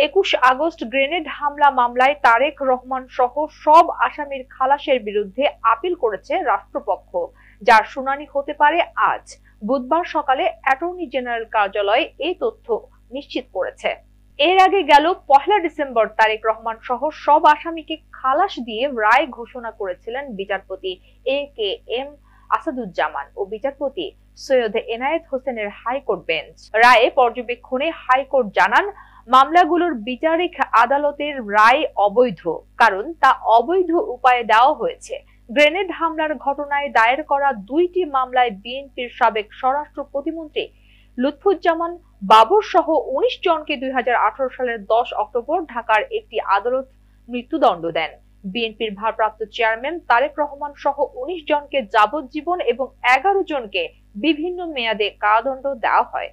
21 August grenade হামলা মামলায় তারেক রহমান সহ সব আসামির খালাসের বিরুদ্ধে আপিল করেছে রাষ্ট্রপক্ষ, যার শুনানি হতে পারে আজ। বুধবার সকালে অ্যাটর্নি জেনারেল কার্যালয় এই তথ্য নিশ্চিত করেছে। এর আগে গেল 1 ডিসেম্বর তারেক রহমান সহ সব আসামিকে খালাস দিয়ে রায় ঘোষণা করেছিলেন বিচারপতি AKM আসাদুজ্জামান ও বিচারপতি সৈয়দ এনায়েত হোসেনের হাইকোর্ট বেঞ্চ। রায়ে পর্যবেক্ষণে হাইকোর্ট জানান, মামলাগুলোর বিচারিক আদালতের রায় অবৈধ, কারণ তা অবৈধ উপায়ে দেওয়া হয়েছে। গ্রেনেড হামলার ঘটনায় দায়ের করা 2টি মামলায় বিএনপির সাবেক স্বরাষ্ট্র প্রতিমন্ত্রী লুৎফুজ্জামান বাবর সহ 19 জনকে 2018 সালের 10 অক্টোবর ঢাকার একটি আদালত মৃত্যুদণ্ড দেন। বিএনপির ভারপ্রাপ্ত চেয়ারম্যান তারেক রহমান সহ 19 জনকে যাবজ্জীবন এবং 11 জনকে বিভিন্ন মেয়াদে কারাদণ্ড দেওয়া হয়।